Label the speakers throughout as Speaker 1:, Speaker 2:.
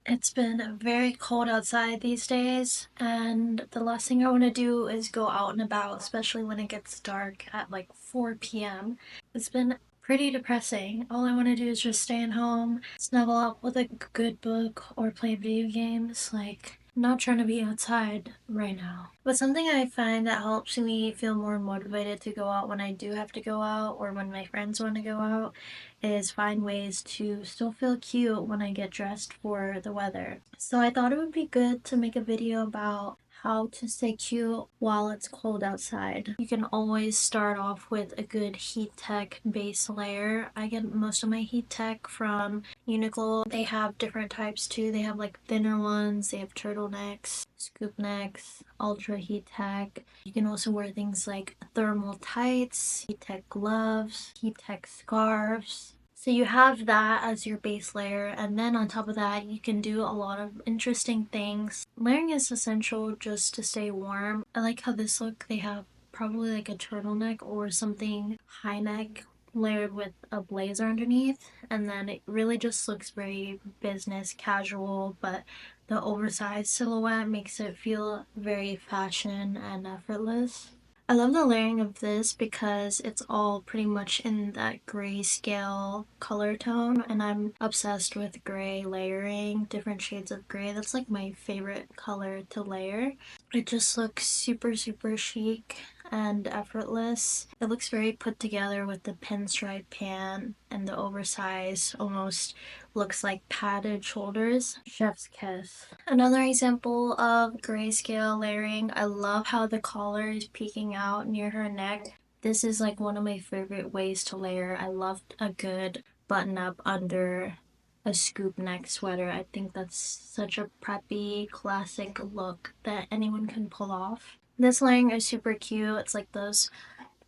Speaker 1: It's been very cold outside these days, and the last thing I want to do is go out and about, especially when it gets dark at like 4 p.m. It's been pretty depressing. All I want to do is just stay at home, snuggle up with a good book, or play video games. I'm not trying to be outside right now. But something I find that helps me feel more motivated to go out when I do have to go out or when my friends want to go out is find ways to still feel cute when I get dressed for the weather. So I thought it would be good to make a video about how to stay cute while it's cold outside. You can always start off with a good heat tech base layer. I get most of my heat tech from Uniqlo. They have different types too. They have like thinner ones, they have turtlenecks, scoop necks, ultra heat tech. You can also wear things like thermal tights, heat tech gloves, heat tech scarves. So you have that as your base layer, and then on top of that, you can do a lot of interesting things. Layering is essential just to stay warm. I like how this look, they have probably like a turtleneck or something high neck layered with a blazer underneath, and then it really just looks very business casual, but the oversized silhouette makes it feel very fashion and effortless. I love the layering of this because it's all pretty much in that grayscale color tone, and I'm obsessed with gray layering, different shades of gray. That's like my favorite color to layer. It just looks super, super chic and effortless. It looks very put together with the pinstripe pant and the oversized, almost looks like padded shoulders. Chef's kiss. Another example of grayscale layering, I love how the collar is peeking out near her neck. This is like one of my favorite ways to layer. I love a good button up under a scoop neck sweater. I think that's such a preppy, classic look that anyone can pull off. This layering is super cute. It's like those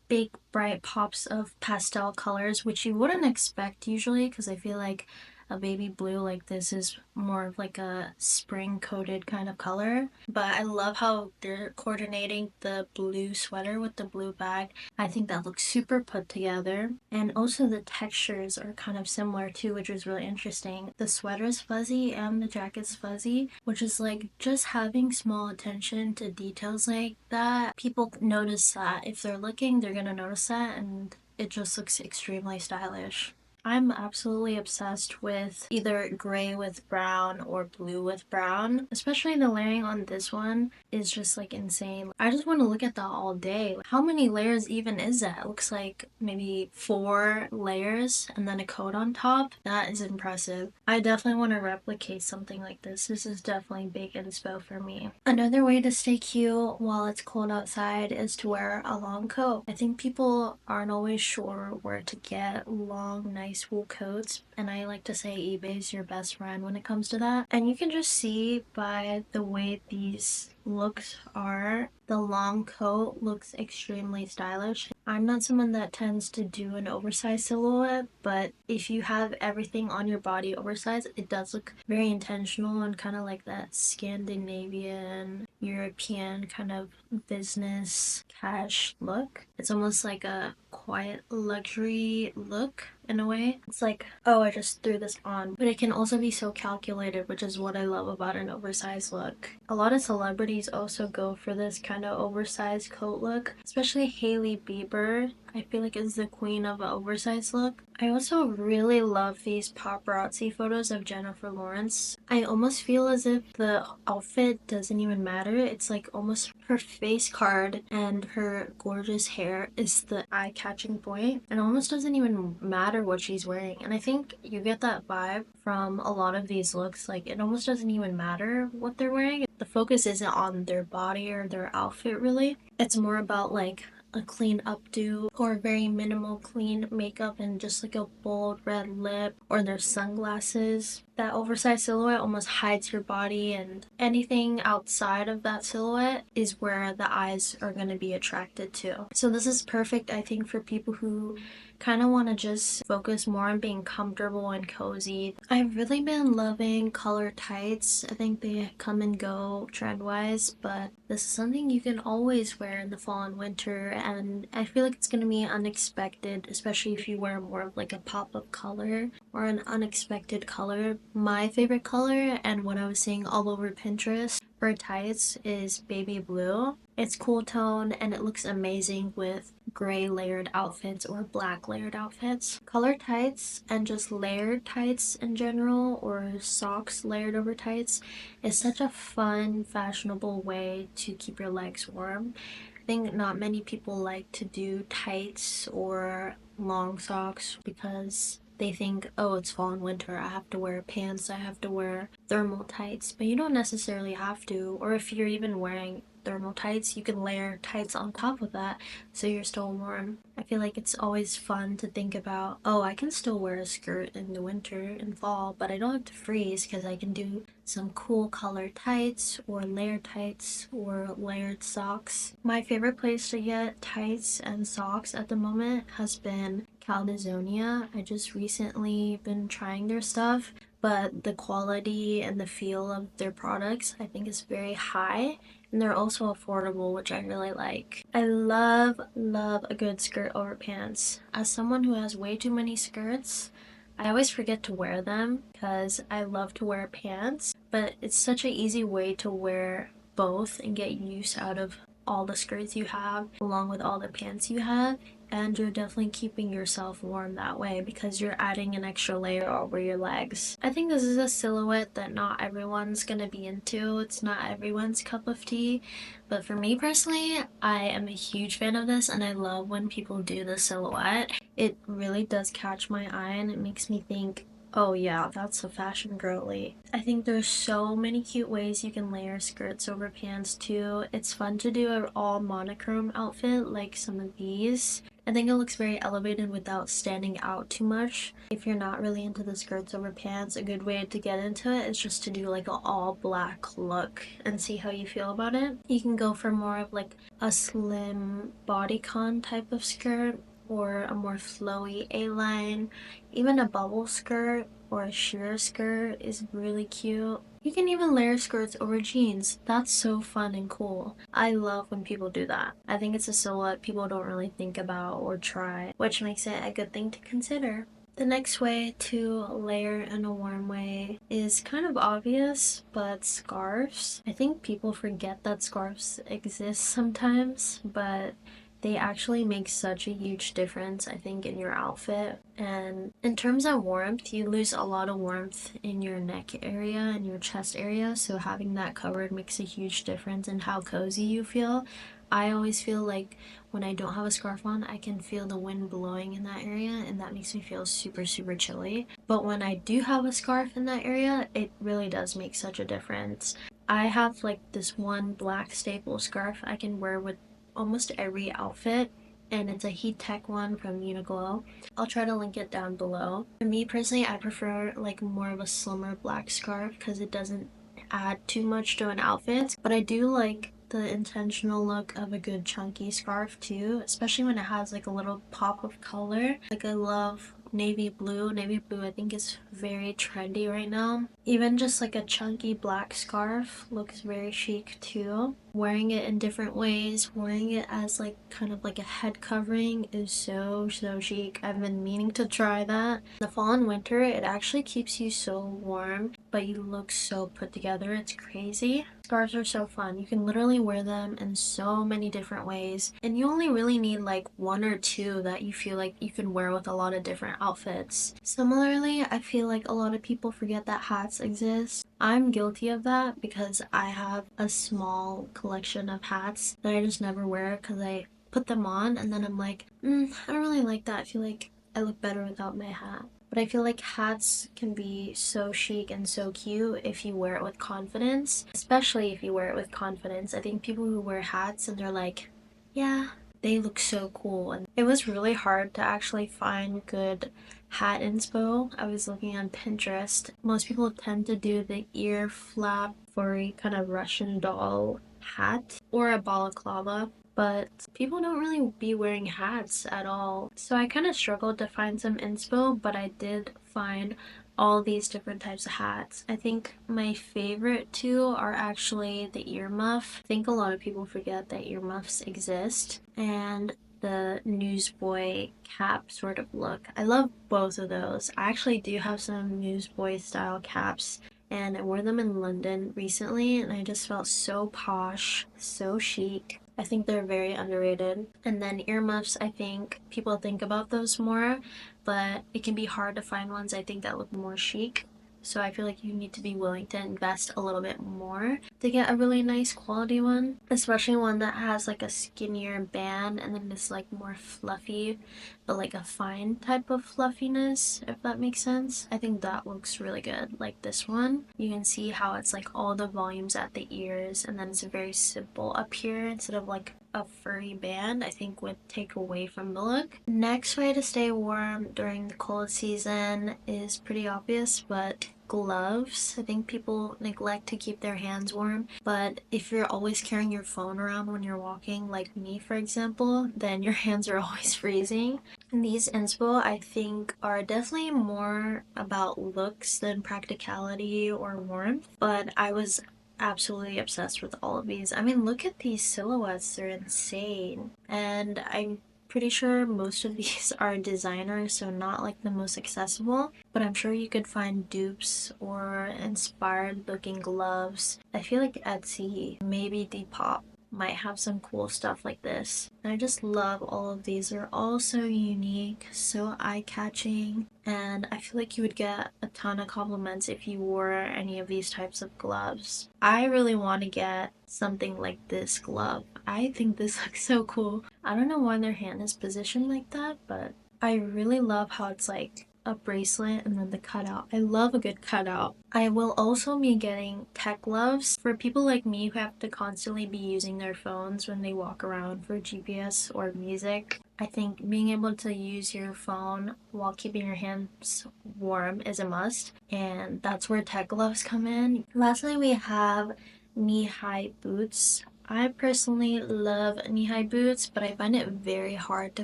Speaker 1: big bright pops of pastel colors, which you wouldn't expect usually because I feel like a baby blue like this is more of like a spring coated kind of color. But I love how they're coordinating the blue sweater with the blue bag. I think that looks super put together. And also the textures are kind of similar too, which is really interesting. The sweater's fuzzy and the jacket's fuzzy, which is like just having small attention to details like that. People notice that. If they're looking, they're gonna notice that, and it just looks extremely stylish. I'm absolutely obsessed with either gray with brown or blue with brown. Especially the layering on this one is just like insane. I just want to look at that all day. How many layers even is that? It looks like maybe 4 layers and then a coat on top. That is impressive. I definitely want to replicate something like this. This is definitely big inspo for me. Another way to stay cute while it's cold outside is to wear a long coat. I think people aren't always sure where to get long, nice wool coats, and I like to say eBay's your best friend when it comes to that. And you can just see by the way these looks are, the long coat looks extremely stylish. I'm not someone that tends to do an oversized silhouette, but if you have everything on your body oversized, it does look very intentional and kind of like that Scandinavian, European kind of business cash look. It's almost like a quiet luxury look in a way. It's like, oh, I just threw this on. But it can also be so calculated, which is what I love about an oversized look. A lot of celebrities also go for this kind of oversized coat look, especially Hailey Bieber. I feel like is the queen of an oversized look. I also really love these paparazzi photos of Jennifer Lawrence. I almost feel as if the outfit doesn't even matter. It's like almost her face card and her gorgeous hair is the eye-catching point. It almost doesn't even matter what she's wearing. And I think you get that vibe from a lot of these looks. Like it almost doesn't even matter what they're wearing. The focus isn't on their body or their outfit really. It's more about like a clean updo or very minimal clean makeup and just like a bold red lip or their sunglasses. That oversized silhouette almost hides your body, and anything outside of that silhouette is where the eyes are going to be attracted to. So this is perfect, I think, for people who kind of want to just focus more on being comfortable and cozy. I've really been loving color tights. I think they come and go trend-wise, but this is something you can always wear in the fall and winter, and I feel like it's going to be unexpected, especially if you wear more of like a pop of color or an unexpected color. My favorite color and what I was seeing all over Pinterest for tights is baby blue. It's cool tone and it looks amazing with gray layered outfits or black layered outfits. Color tights and just layered tights in general, or socks layered over tights, is such a fun, fashionable way to keep your legs warm. I think not many people like to do tights or long socks because they think, oh, it's fall and winter, I have to wear pants, I have to wear thermal tights, but you don't necessarily have to. Or if you're even wearing thermal tights, you can layer tights on top of that so you're still warm. I feel like it's always fun to think about, oh, I can still wear a skirt in the winter and fall, but I don't have to freeze because I can do some cool color tights or layered tights or layered socks. My favorite place to get tights and socks at the moment has been Caldizonia. I just recently been trying their stuff, but the quality and the feel of their products I think is very high, and they're also affordable, which I really like. I love a good skirt over pants. As someone who has way too many skirts, I always forget to wear them because I love to wear pants, but it's such an easy way to wear both and get use out of all the skirts you have along with all the pants you have, and you're definitely keeping yourself warm that way because you're adding an extra layer over your legs. I think this is a silhouette that not everyone's gonna be into. It's not everyone's cup of tea, but for me personally, I am a huge fan of this and I love when people do the silhouette. It really does catch my eye and it makes me think, oh yeah, that's a fashion girly. I think there's so many cute ways you can layer skirts over pants too. It's fun to do an all monochrome outfit like some of these. I think it looks very elevated without standing out too much. If you're not really into the skirts over pants, a good way to get into it is just to do like an all black look and see how you feel about it. You can go for more of like a slim bodycon type of skirt or a more flowy A-line. Even a bubble skirt or a sheer skirt is really cute. You can even layer skirts over jeans. That's so fun and cool. I love when people do that. I think it's a silhouette people don't really think about or try, which makes it a good thing to consider. The next way to layer in a warm way is kind of obvious, but scarves. I think people forget that scarves exist sometimes, but they actually make such a huge difference, I think, in your outfit. And in terms of warmth, you lose a lot of warmth in your neck area and your chest area, so having that covered makes a huge difference in how cozy you feel. I always feel like when I don't have a scarf on, I can feel the wind blowing in that area, and that makes me feel super chilly. But when I do have a scarf in that area, it really does make such a difference. I have like this one black staple scarf I can wear with almost every outfit, and it's a heat tech one from Uniqlo. I'll try to link it down below. For me personally, I prefer like more of a slimmer black scarf because it doesn't add too much to an outfit, but I do like the intentional look of a good chunky scarf too, especially when it has like a little pop of color. Like I love navy blue. Navy blue I think is very trendy right now. Even just like a chunky black scarf looks very chic too. Wearing it in different ways, wearing it as like kind of like a head covering is so chic. I've been meaning to try that. The fall and winter, it actually keeps you so warm, but you look so put together. It's crazy. Scarves are so fun. You can literally wear them in so many different ways, and you only really need like one or two that you feel like you can wear with a lot of different outfits. Similarly, I feel like a lot of people forget that hats exist. I'm guilty of that because I have a small collection of hats that I just never wear because I put them on and then I'm like, I don't really like that. I feel like I look better without my hat. But I feel like hats can be so chic and so cute if you wear it with confidence, especially if you wear it with confidence. I think people who wear hats and they're like, yeah, they look so cool. And it was really hard to actually find good hat inspo. I was looking on Pinterest. Most people tend to do the ear flap furry kind of Russian doll hat or a balaclava, but people don't really be wearing hats at all. So I kind of struggled to find some inspo, but I did find all these different types of hats. I think my favorite two are actually the earmuff. I think a lot of people forget that earmuffs exist, and the newsboy cap sort of look. I love both of those. I actually do have some newsboy style caps and I wore them in London recently and I just felt so posh, so chic. I think they're very underrated. And then earmuffs, I think people think about those more, but it can be hard to find ones I think that look more chic. So I feel like you need to be willing to invest a little bit more to get a really nice quality one, especially one that has like a skinnier band and then it's like more fluffy, but like a fine type of fluffiness, if that makes sense. I think that looks really good. Like this one, you can see how it's like all the volumes at the ears and then it's very simple up here instead of like a furry band. I think would take away from the look. Next way to stay warm during the cold season is pretty obvious, but gloves. I think people neglect to keep their hands warm, but if you're always carrying your phone around when you're walking, like me for example, then your hands are always freezing. And these inspo I think are definitely more about looks than practicality or warmth, but I was absolutely obsessed with all of these. I mean, look at these silhouettes, they're insane. And I'm pretty sure most of these are designers, so not like the most accessible, but I'm sure you could find dupes or inspired looking gloves. I feel like Etsy, maybe Depop might have some cool stuff like this. And I just love all of these. They're all so unique, so eye-catching, and I feel like you would get a ton of compliments if you wore any of these types of gloves. I really want to get something like this glove. I think this looks so cool. I don't know why their hand is positioned like that, but I really love how it's like a bracelet and then the cutout. I love a good cutout. I will also be getting tech gloves for people like me who have to constantly be using their phones when they walk around for GPS or music. I think being able to use your phone while keeping your hands warm is a must, and that's where tech gloves come in. Lastly, we have knee-high boots. I personally love knee-high boots, but I find it very hard to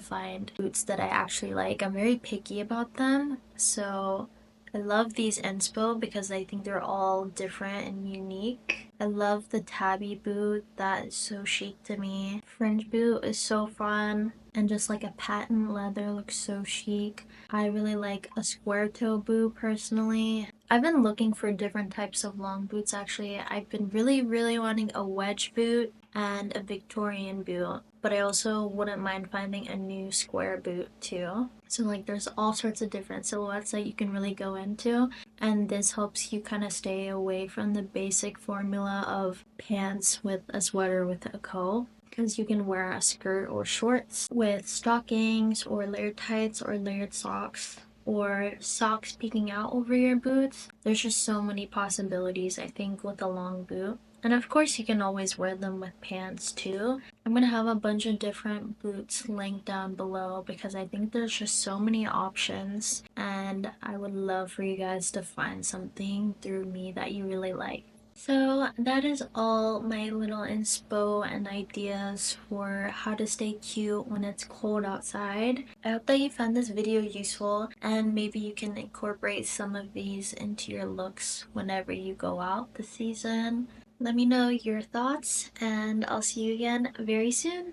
Speaker 1: find boots that I actually like. I'm very picky about them, so I love these inspo because I think they're all different and unique. I love the tabby boot, that is so chic to me. Fringe boot is so fun, and just like a patent leather looks so chic. I really like a square toe boot personally. I've been looking for different types of long boots actually. I've been really wanting a wedge boot and a Victorian boot, but I also wouldn't mind finding a new square boot too. So like there's all sorts of different silhouettes that you can really go into, and this helps you kind of stay away from the basic formula of pants with a sweater with a coat, because you can wear a skirt or shorts with stockings or layered tights or layered socks or socks peeking out over your boots. There's just so many possibilities I think with a long boot. And of course you can always wear them with pants too. I'm gonna have a bunch of different boots linked down below because I think there's just so many options and I would love for you guys to find something through me that you really like. So that is all my little inspo and ideas for how to stay cute when it's cold outside. I hope that you found this video useful and maybe you can incorporate some of these into your looks whenever you go out this season. Let me know your thoughts and I'll see you again very soon.